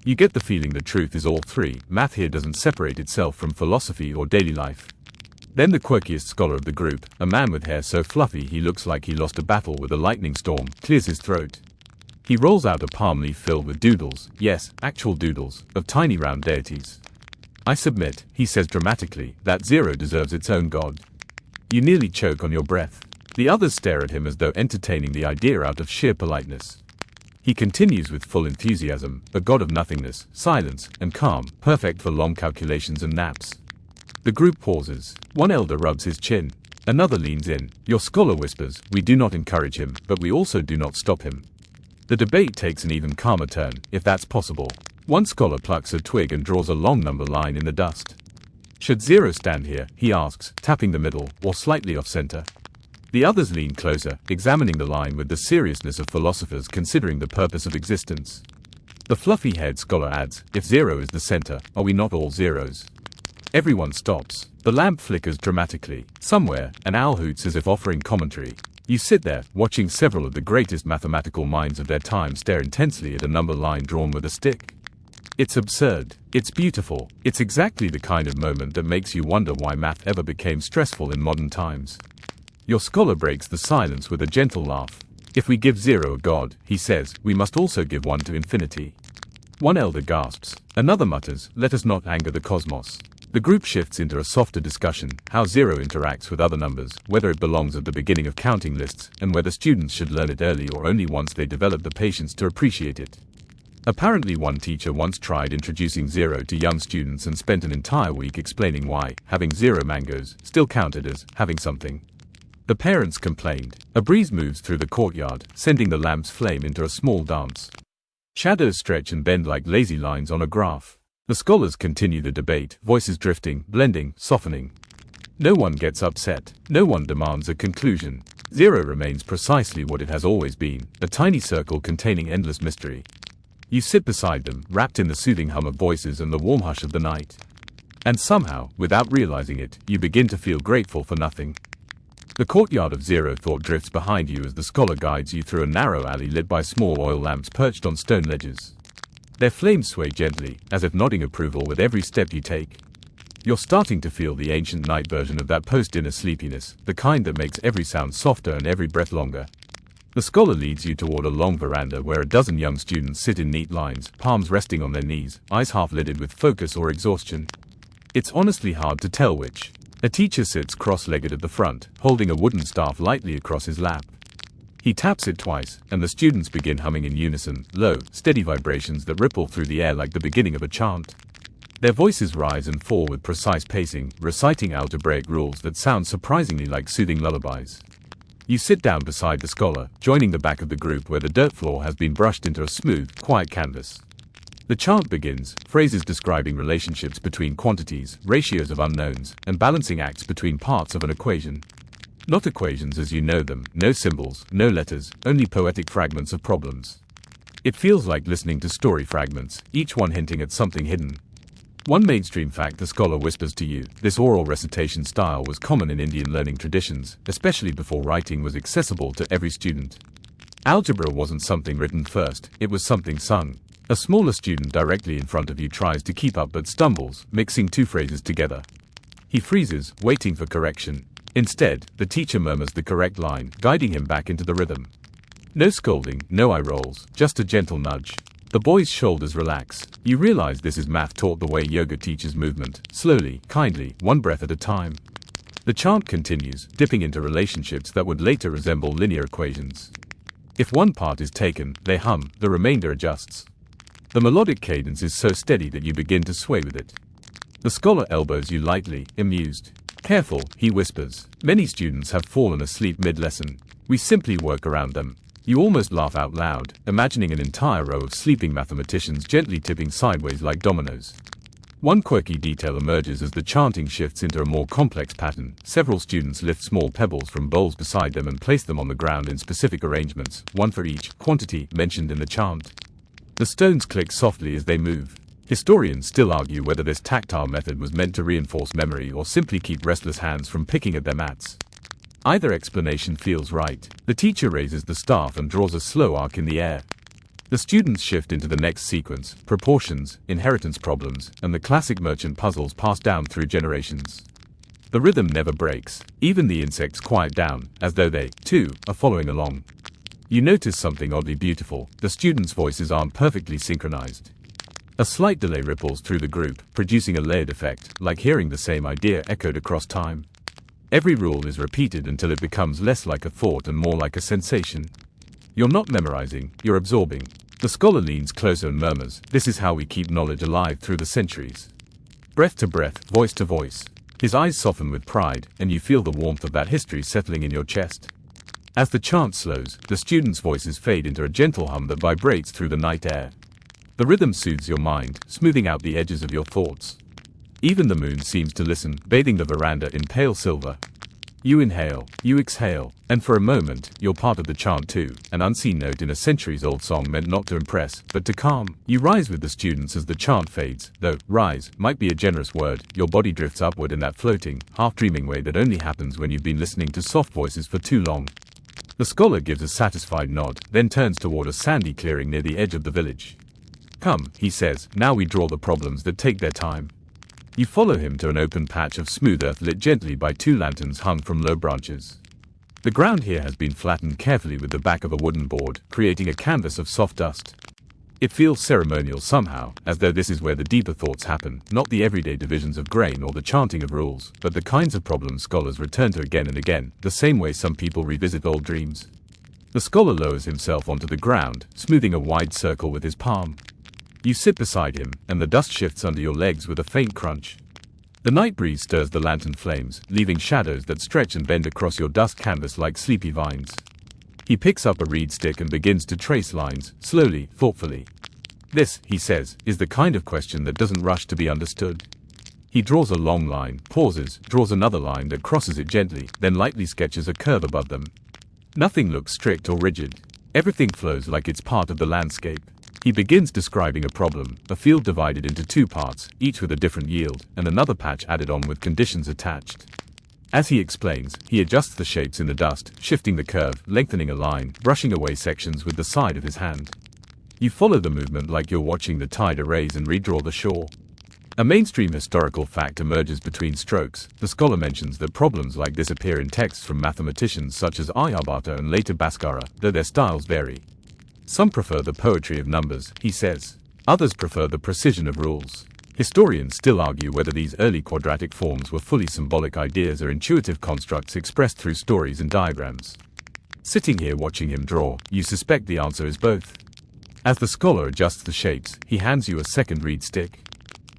You get the feeling the truth is all 3. Math here doesn't separate itself from philosophy or daily life. Then the quirkiest scholar of the group, a man with hair so fluffy he looks like he lost a battle with a lightning storm, clears his throat. He rolls out a palm leaf filled with doodles, yes, actual doodles, of tiny round deities. "I submit," he says dramatically, "that 0 deserves its own god." You nearly choke on your breath. The others stare at him as though entertaining the idea out of sheer politeness. He continues with full enthusiasm, a god of nothingness, silence, and calm, perfect for long calculations and naps. The group pauses. One elder rubs his chin. Another leans in. Your scholar whispers, "We do not encourage him, but we also do not stop him." The debate takes an even calmer turn, if that's possible. One scholar plucks a twig and draws a long number line in the dust. "Should 0 stand here?" he asks, tapping the middle, or slightly off-center. The others lean closer, examining the line with the seriousness of philosophers considering the purpose of existence. The fluffy-haired scholar adds, "If 0 is the center, are we not all zeros?" Everyone stops. The lamp flickers dramatically. Somewhere, an owl hoots as if offering commentary. You sit there, watching several of the greatest mathematical minds of their time stare intensely at a number line drawn with a stick. It's absurd. It's beautiful. It's exactly the kind of moment that makes you wonder why math ever became stressful in modern times. Your scholar breaks the silence with a gentle laugh. If we give 0 a god, he says, we must also give 1 to infinity. One elder gasps. Another mutters, let us not anger the cosmos. The group shifts into a softer discussion, how 0 interacts with other numbers, whether it belongs at the beginning of counting lists, and whether students should learn it early or only once they develop the patience to appreciate it. Apparently one teacher once tried introducing 0 to young students and spent an entire week explaining why having 0 mangoes still counted as having something. The parents complained. A breeze moves through the courtyard, sending the lamp's flame into a small dance. Shadows stretch and bend like lazy lines on a graph. The scholars continue the debate, voices drifting, blending, softening. No one gets upset. No one demands a conclusion. 0 remains precisely what it has always been, a tiny circle containing endless mystery. You sit beside them, wrapped in the soothing hum of voices and the warm hush of the night. And somehow, without realizing it, you begin to feel grateful for nothing. The courtyard of 0 thought drifts behind you as the scholar guides you through a narrow alley lit by small oil lamps perched on stone ledges. Their flames sway gently, as if nodding approval with every step you take. You're starting to feel the ancient night version of that post-dinner sleepiness, the kind that makes every sound softer and every breath longer. The scholar leads you toward a long veranda where a dozen young students sit in neat lines, palms resting on their knees, eyes half-lidded with focus or exhaustion. It's honestly hard to tell which. A teacher sits cross-legged at the front, holding a wooden staff lightly across his lap. He taps it twice, and the students begin humming in unison, low, steady vibrations that ripple through the air like the beginning of a chant. Their voices rise and fall with precise pacing, reciting algebraic rules that sound surprisingly like soothing lullabies. You sit down beside the scholar, joining the back of the group where the dirt floor has been brushed into a smooth, quiet canvas. The chant begins, phrases describing relationships between quantities, ratios of unknowns, and balancing acts between parts of an equation. Not equations as you know them, no symbols, no letters, only poetic fragments of problems. It feels like listening to story fragments, each one hinting at something hidden. One mainstream fact the scholar whispers to you, this oral recitation style was common in Indian learning traditions, especially before writing was accessible to every student. Algebra wasn't something written first, it was something sung. A smaller student directly in front of you tries to keep up but stumbles, mixing 2 phrases together. He freezes, waiting for correction. Instead, the teacher murmurs the correct line, guiding him back into the rhythm. No scolding, no eye rolls, just a gentle nudge. The boy's shoulders relax. You realize this is math taught the way yoga teaches movement, slowly, kindly, one breath at a time. The chant continues, dipping into relationships that would later resemble linear equations. If one part is taken, they hum, the remainder adjusts. The melodic cadence is so steady that you begin to sway with it. The scholar elbows you lightly, amused. Careful, he whispers. Many students have fallen asleep mid-lesson. We simply work around them. You almost laugh out loud, imagining an entire row of sleeping mathematicians gently tipping sideways like dominoes. One quirky detail emerges as the chanting shifts into a more complex pattern. Several students lift small pebbles from bowls beside them and place them on the ground in specific arrangements, one for each quantity mentioned in the chant. The stones click softly as they move. Historians still argue whether this tactile method was meant to reinforce memory or simply keep restless hands from picking at their mats. Either explanation feels right. The teacher raises the staff and draws a slow arc in the air. The students shift into the next sequence, proportions, inheritance problems, and the classic merchant puzzles passed down through generations. The rhythm never breaks. Even the insects quiet down, as though they, too, are following along. You notice something oddly beautiful. The students' voices aren't perfectly synchronized. A slight delay ripples through the group, producing a layered effect, like hearing the same idea echoed across time. Every rule is repeated until it becomes less like a thought and more like a sensation. You're not memorizing, you're absorbing. The scholar leans closer and murmurs, this is how we keep knowledge alive through the centuries. Breath to breath, voice to voice. His eyes soften with pride, and you feel the warmth of that history settling in your chest. As the chant slows, the students' voices fade into a gentle hum that vibrates through the night air. The rhythm soothes your mind, smoothing out the edges of your thoughts. Even the moon seems to listen, bathing the veranda in pale silver. You inhale, you exhale, and for a moment, you're part of the chant too, an unseen note in a centuries-old song meant not to impress, but to calm. You rise with the students as the chant fades, though rise might be a generous word. Your body drifts upward in that floating, half-dreaming way that only happens when you've been listening to soft voices for too long. The scholar gives a satisfied nod, then turns toward a sandy clearing near the edge of the village. Come, he says, now we draw the problems that take their time. You follow him to an open patch of smooth earth lit gently by 2 lanterns hung from low branches. The ground here has been flattened carefully with the back of a wooden board, creating a canvas of soft dust. It feels ceremonial somehow, as though this is where the deeper thoughts happen, not the everyday divisions of grain or the chanting of rules, but the kinds of problems scholars return to again and again, the same way some people revisit old dreams. The scholar lowers himself onto the ground, smoothing a wide circle with his palm. You sit beside him, and the dust shifts under your legs with a faint crunch. The night breeze stirs the lantern flames, leaving shadows that stretch and bend across your dust canvas like sleepy vines. He picks up a reed stick and begins to trace lines, slowly, thoughtfully. This, he says, is the kind of question that doesn't rush to be understood. He draws a long line, pauses, draws another line that crosses it gently, then lightly sketches a curve above them. Nothing looks strict or rigid. Everything flows like it's part of the landscape. He begins describing a problem, a field divided into two parts, each with a different yield, and another patch added on with conditions attached. As he explains, he adjusts the shapes in the dust, shifting the curve, lengthening a line, brushing away sections with the side of his hand. You follow the movement like you're watching the tide erase and redraw the shore. A mainstream historical fact emerges between strokes. The scholar mentions that problems like this appear in texts from mathematicians such as Algebra and later Bhaskara, though their styles vary. Some prefer the poetry of numbers, he says. Others prefer the precision of rules. Historians still argue whether these early quadratic forms were fully symbolic ideas or intuitive constructs expressed through stories and diagrams. Sitting here watching him draw, you suspect the answer is both. As the scholar adjusts the shapes, he hands you a second reed stick.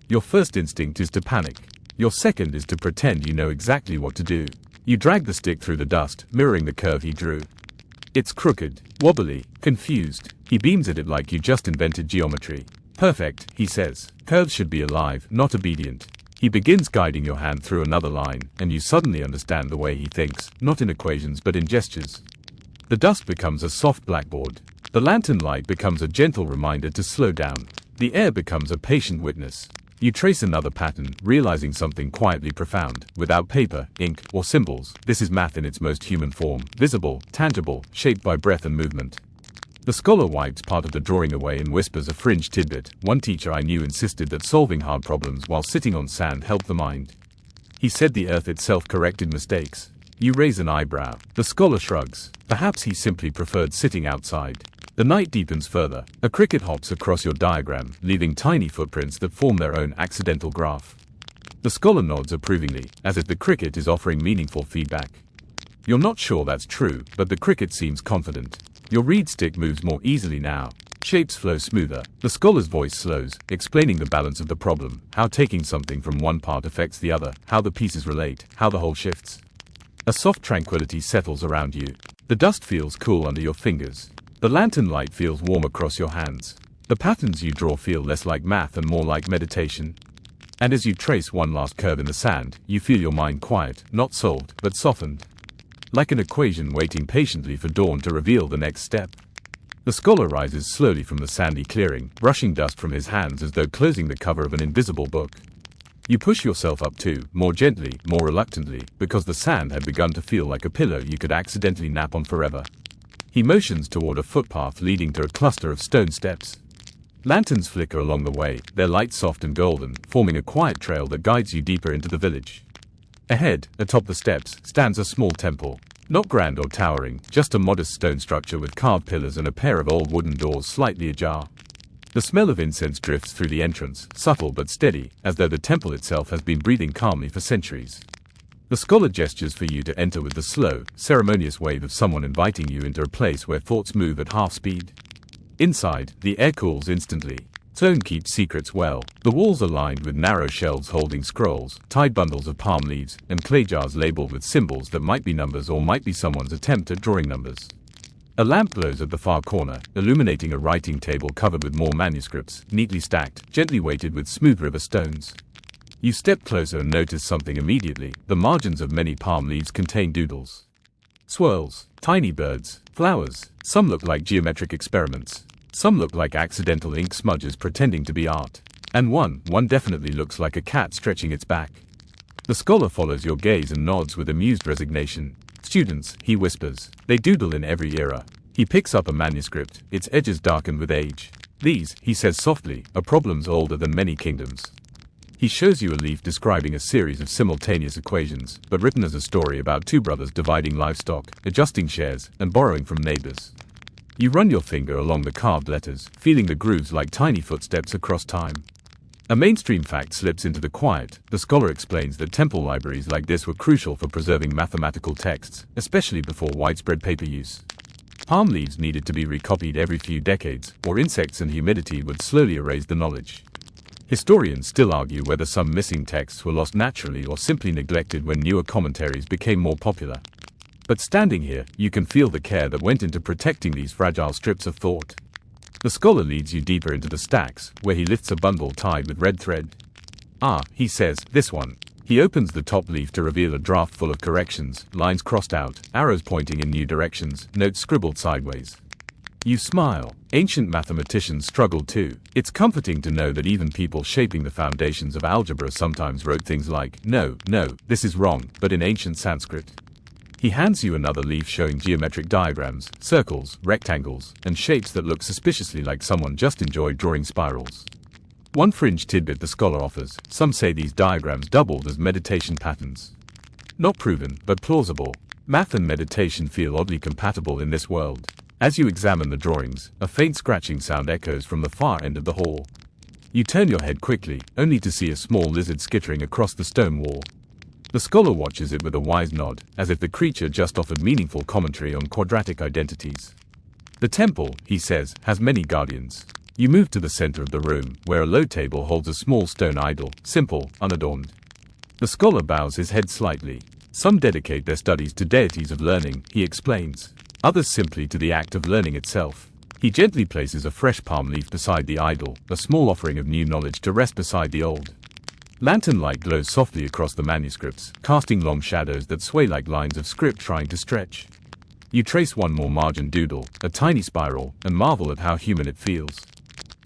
Your first instinct is to panic. Your second is to pretend you know exactly what to do. You drag the stick through the dust, mirroring the curve he drew. It's crooked, wobbly, confused. He beams at it like you just invented geometry. Perfect, he says. Curves should be alive, not obedient. He begins guiding your hand through another line, and you suddenly understand the way he thinks, not in equations but in gestures. The dust becomes a soft blackboard. The lantern light becomes a gentle reminder to slow down. The air becomes a patient witness. You trace another pattern, realizing something quietly profound. Without paper, ink, or symbols, this is math in its most human form, visible, tangible, shaped by breath and movement. The scholar wipes part of the drawing away and whispers a fringe tidbit. One teacher I knew insisted that solving hard problems while sitting on sand helped the mind. He said the earth itself corrected mistakes. You raise an eyebrow. The scholar shrugs. Perhaps he simply preferred sitting outside. The night deepens further. A cricket hops across your diagram, leaving tiny footprints that form their own accidental graph. The scholar nods approvingly, as if the cricket is offering meaningful feedback. You're not sure that's true, but the cricket seems confident. Your reed stick moves more easily now. Shapes flow smoother. The scholar's voice slows, explaining the balance of the problem, how taking something from one part affects the other, how the pieces relate, how the whole shifts. A soft tranquility settles around you. The dust feels cool under your fingers. The lantern light feels warm across your hands. The patterns you draw feel less like math and more like meditation. And as you trace one last curve in the sand, you feel your mind quiet, not solved, but softened. Like an equation waiting patiently for dawn to reveal the next step. The scholar rises slowly from the sandy clearing, brushing dust from his hands as though closing the cover of an invisible book. You push yourself up too, more gently, more reluctantly, because the sand had begun to feel like a pillow you could accidentally nap on forever. He motions toward a footpath leading to a cluster of stone steps. Lanterns flicker along the way, their light soft and golden, forming a quiet trail that guides you deeper into the village. Ahead, atop the steps, stands a small temple. Not grand or towering, just a modest stone structure with carved pillars and a pair of old wooden doors slightly ajar. The smell of incense drifts through the entrance, subtle but steady, as though the temple itself has been breathing calmly for centuries. The scholar gestures for you to enter with the slow, ceremonious wave of someone inviting you into a place where thoughts move at half speed. Inside, the air cools instantly. Stone keeps secrets well. The walls are lined with narrow shelves holding scrolls, tied bundles of palm leaves, and clay jars labeled with symbols that might be numbers or might be someone's attempt at drawing numbers. A lamp glows at the far corner, illuminating a writing table covered with more manuscripts, neatly stacked, gently weighted with smooth river stones. You step closer and notice something immediately. The margins of many palm leaves contain doodles. Swirls, tiny birds, flowers. Some look like geometric experiments. Some look like accidental ink smudges pretending to be art. And one definitely looks like a cat stretching its back. The scholar follows your gaze and nods with amused resignation. Students, he whispers. They doodle in every era. He picks up a manuscript, its edges darkened with age. These, he says softly, are problems older than many kingdoms. He shows you a leaf describing a series of simultaneous equations, but written as a story about two brothers dividing livestock, adjusting shares, and borrowing from neighbors. You run your finger along the carved letters, feeling the grooves like tiny footsteps across time. A mainstream fact slips into the quiet. The scholar explains that temple libraries like this were crucial for preserving mathematical texts, especially before widespread paper use. Palm leaves needed to be recopied every few decades, or insects and humidity would slowly erase the knowledge. Historians still argue whether some missing texts were lost naturally or simply neglected when newer commentaries became more popular. But standing here, you can feel the care that went into protecting these fragile strips of thought. The scholar leads you deeper into the stacks, where he lifts a bundle tied with red thread. "Ah," he says, "this one." He opens the top leaf to reveal a draft full of corrections, lines crossed out, arrows pointing in new directions, notes scribbled sideways. You smile. Ancient mathematicians struggled too. It's comforting to know that even people shaping the foundations of algebra sometimes wrote things like, "No, this is wrong," but in ancient Sanskrit. He hands you another leaf showing geometric diagrams, circles, rectangles, and shapes that look suspiciously like someone just enjoyed drawing spirals. One fringe tidbit the scholar offers: some say these diagrams doubled as meditation patterns. Not proven, but plausible. Math and meditation feel oddly compatible in this world. As you examine the drawings, a faint scratching sound echoes from the far end of the hall. You turn your head quickly, only to see a small lizard skittering across the stone wall. The scholar watches it with a wise nod, as if the creature just offered meaningful commentary on quadratic identities. The temple, he says, has many guardians. You move to the center of the room, where a low table holds a small stone idol, simple, unadorned. The scholar bows his head slightly. Some dedicate their studies to deities of learning, he explains. Others simply to the act of learning itself. He gently places a fresh palm leaf beside the idol, a small offering of new knowledge to rest beside the old. Lantern light glows softly across the manuscripts, casting long shadows that sway like lines of script trying to stretch. You trace one more margin doodle, a tiny spiral, and marvel at how human it feels.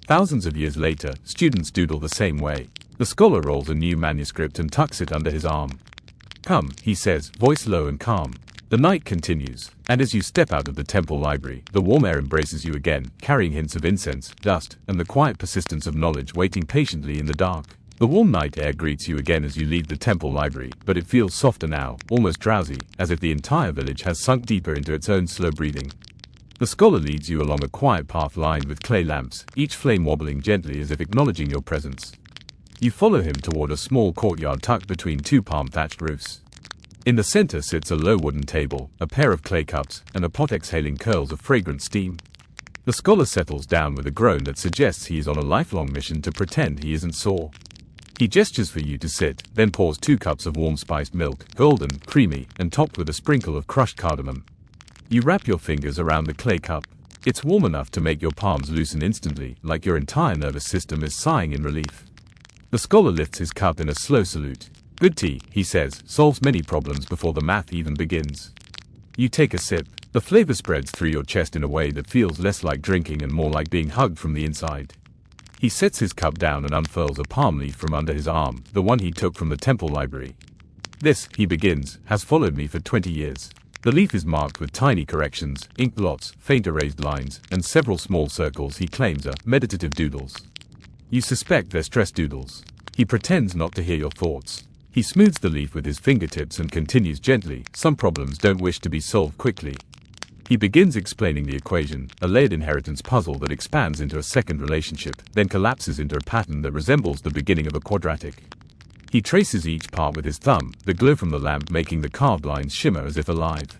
Thousands of years later, students doodle the same way. The scholar rolls a new manuscript and tucks it under his arm. "Come," he says, voice low and calm. The night continues, and as you step out of the temple library, the warm air embraces you again, carrying hints of incense, dust, and the quiet persistence of knowledge waiting patiently in the dark. The warm night air greets you again as you leave the temple library, but it feels softer now, almost drowsy, as if the entire village has sunk deeper into its own slow breathing. The scholar leads you along a quiet path lined with clay lamps, each flame wobbling gently as if acknowledging your presence. You follow him toward a small courtyard tucked between two palm-thatched roofs. In the center sits a low wooden table, a pair of clay cups, and a pot exhaling curls of fragrant steam. The scholar settles down with a groan that suggests he is on a lifelong mission to pretend he isn't sore. He gestures for you to sit, then pours 2 cups of warm spiced milk, golden, creamy, and topped with a sprinkle of crushed cardamom. You wrap your fingers around the clay cup. It's warm enough to make your palms loosen instantly, like your entire nervous system is sighing in relief. The scholar lifts his cup in a slow salute. "Good tea," he says, "solves many problems before the math even begins." You take a sip. The flavor spreads through your chest in a way that feels less like drinking and more like being hugged from the inside. He sets his cup down and unfurls a palm leaf from under his arm, the one he took from the temple library. "This," he begins, "has followed me for 20 years. The leaf is marked with tiny corrections, ink blots, faint erased lines, and several small circles he claims are meditative doodles. You suspect they're stress doodles." He pretends not to hear your thoughts. He smooths the leaf with his fingertips and continues gently, "Some problems don't wish to be solved quickly." He begins explaining the equation, a layered inheritance puzzle that expands into a second relationship, then collapses into a pattern that resembles the beginning of a quadratic. He traces each part with his thumb, the glow from the lamp making the carved lines shimmer as if alive.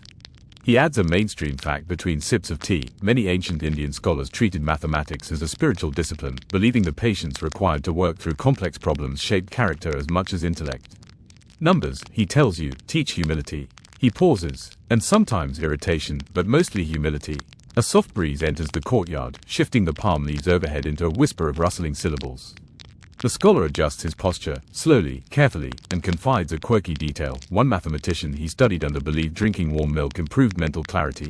He adds a mainstream fact between sips of tea. Many ancient Indian scholars treated mathematics as a spiritual discipline, believing the patience required to work through complex problems shaped character as much as intellect. Numbers, he tells you, teach humility. He pauses, and sometimes irritation, but mostly humility. A soft breeze enters the courtyard, shifting the palm leaves overhead into a whisper of rustling syllables. The scholar adjusts his posture, slowly, carefully, and confides a quirky detail. One mathematician he studied under believed drinking warm milk improved mental clarity.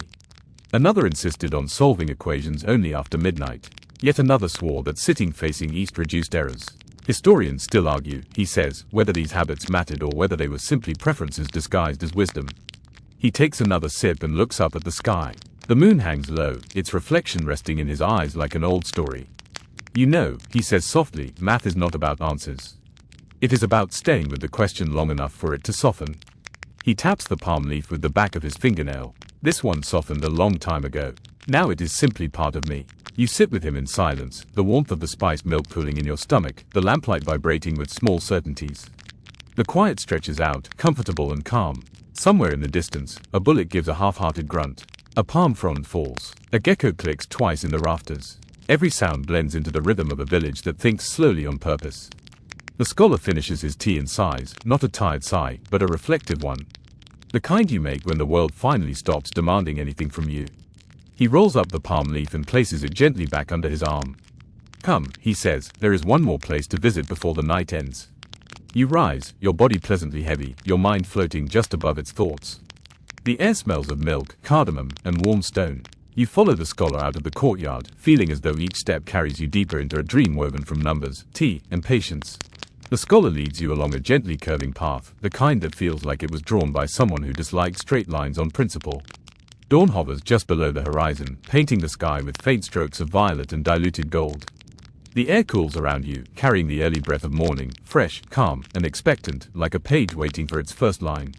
Another insisted on solving equations only after midnight. Yet another swore that sitting facing east reduced errors. Historians still argue, he says, whether these habits mattered or whether they were simply preferences disguised as wisdom. He takes another sip and looks up at the sky. The moon hangs low, its reflection resting in his eyes like an old story. "You know," he says softly, "math is not about answers. It is about staying with the question long enough for it to soften. He taps the palm leaf with the back of his fingernail. This one softened a long time ago. Now it is simply part of me. You sit with him in silence, the warmth of the spiced milk cooling in your stomach, the lamplight vibrating with small certainties. The quiet stretches out, comfortable and calm. Somewhere in the distance, a bullet gives a half-hearted grunt. A palm frond falls. A gecko clicks twice in the rafters. Every sound blends into the rhythm of a village that thinks slowly on purpose. The scholar finishes his tea and sighs, not a tired sigh, but a reflective one. The kind you make when the world finally stops demanding anything from you. He rolls up the palm leaf and places it gently back under his arm. Come, he says, there is one more place to visit before the night ends. You rise, your body pleasantly heavy, your mind floating just above its thoughts. The air smells of milk, cardamom, and warm stone. You follow the scholar out of the courtyard, feeling as though each step carries you deeper into a dream woven from numbers, tea, and patience. The scholar leads you along a gently curving path, the kind that feels like it was drawn by someone who disliked straight lines on principle. Dawn hovers just below the horizon, painting the sky with faint strokes of violet and diluted gold. The air cools around you, carrying the early breath of morning, fresh, calm, and expectant, like a page waiting for its first line.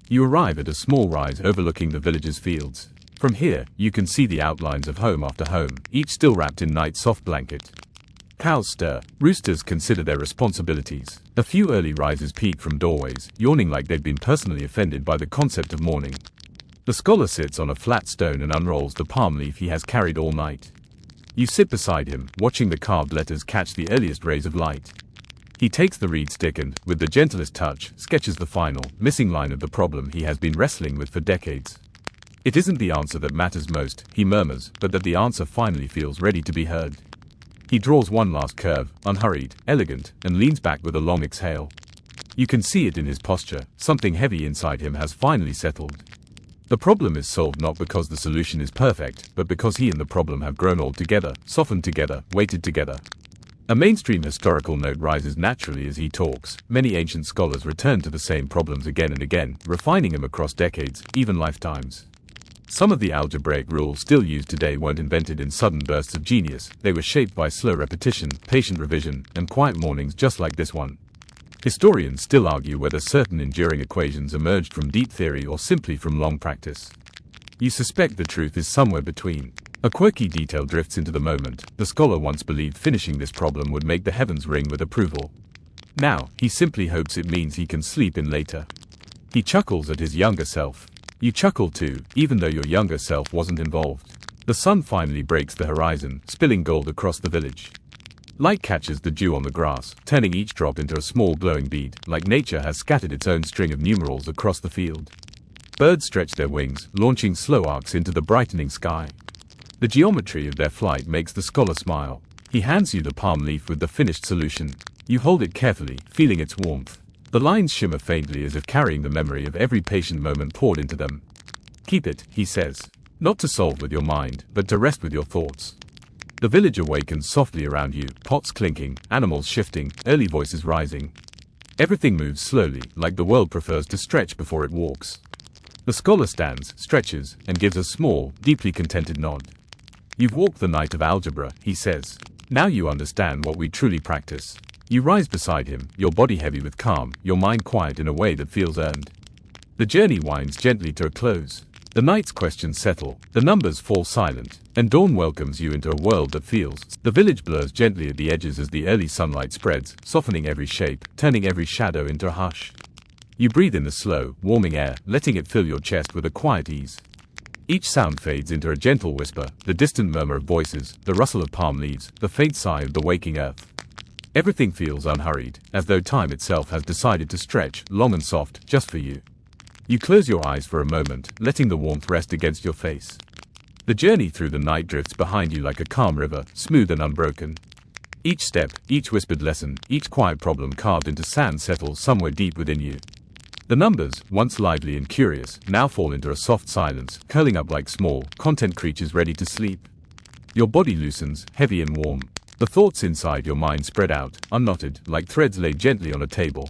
You arrive at a small rise overlooking the village's fields. From here, you can see the outlines of home after home, each still wrapped in night's soft blanket. Cows stir, roosters consider their responsibilities. A few early risers peek from doorways, yawning like they'd been personally offended by the concept of morning. The scholar sits on a flat stone and unrolls the palm leaf he has carried all night. You sit beside him, watching the carved letters catch the earliest rays of light. He takes the reed stick and, with the gentlest touch, sketches the final, missing line of the problem he has been wrestling with for decades. It isn't the answer that matters most, he murmurs, but that the answer finally feels ready to be heard. He draws one last curve, unhurried, elegant, and leans back with a long exhale. You can see it in his posture, something heavy inside him has finally settled. The problem is solved not because the solution is perfect, but because he and the problem have grown old together, softened together, weighted together. A mainstream historical note rises naturally as he talks. Many ancient scholars return to the same problems again and again, refining them across decades, even lifetimes. Some of the algebraic rules still used today weren't invented in sudden bursts of genius. They were shaped by slow repetition, patient revision, and quiet mornings just like this one. Historians still argue whether certain enduring equations emerged from deep theory or simply from long practice. You suspect the truth is somewhere between. A quirky detail drifts into the moment. The scholar once believed finishing this problem would make the heavens ring with approval. Now, he simply hopes it means he can sleep in later. He chuckles at his younger self. You chuckle too, even though your younger self wasn't involved. The sun finally breaks the horizon, spilling gold across the village. Light catches the dew on the grass, turning each drop into a small glowing bead, like nature has scattered its own string of numerals across the field. Birds stretch their wings, launching slow arcs into the brightening sky. The geometry of their flight makes the scholar smile. He hands you the palm leaf with the finished solution. You hold it carefully, feeling its warmth. The lines shimmer faintly as if carrying the memory of every patient moment poured into them. Keep it, he says. Not to solve with your mind, but to rest with your thoughts. The village awakens softly around you, pots clinking, animals shifting, early voices rising. Everything moves slowly, like the world prefers to stretch before it walks. The scholar stands, stretches, and gives a small, deeply contented nod. You've walked the night of algebra, he says. Now you understand what we truly practice. You rise beside him, your body heavy with calm, your mind quiet in a way that feels earned. The journey winds gently to a close. The night's questions settle, the numbers fall silent, and dawn welcomes you into a world that feels. The village blurs gently at the edges as the early sunlight spreads, softening every shape, turning every shadow into a hush. You breathe in the slow, warming air, letting it fill your chest with a quiet ease. Each sound fades into a gentle whisper, the distant murmur of voices, the rustle of palm leaves, the faint sigh of the waking earth. Everything feels unhurried, as though time itself has decided to stretch, long and soft, just for you. You close your eyes for a moment, letting the warmth rest against your face. The journey through the night drifts behind you like a calm river, smooth and unbroken. Each step, each whispered lesson, each quiet problem carved into sand settles somewhere deep within you. The numbers, once lively and curious, now fall into a soft silence, curling up like small, content creatures ready to sleep. Your body loosens, heavy and warm. The thoughts inside your mind spread out, unknotted, like threads laid gently on a table.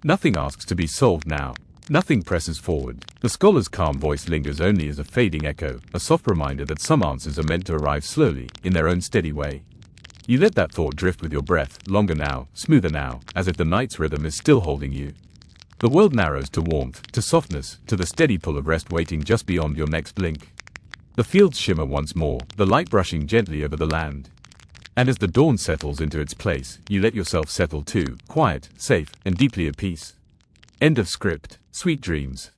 Nothing asks to be solved now. Nothing presses forward. The scholar's calm voice lingers only as a fading echo, a soft reminder that some answers are meant to arrive slowly, in their own steady way. You let that thought drift with your breath, longer now, smoother now, as if the night's rhythm is still holding you. The world narrows to warmth, to softness, to the steady pull of rest waiting just beyond your next blink. The fields shimmer once more, the light brushing gently over the land. And as the dawn settles into its place, you let yourself settle too, quiet, safe, and deeply at peace. End of script. Sweet dreams.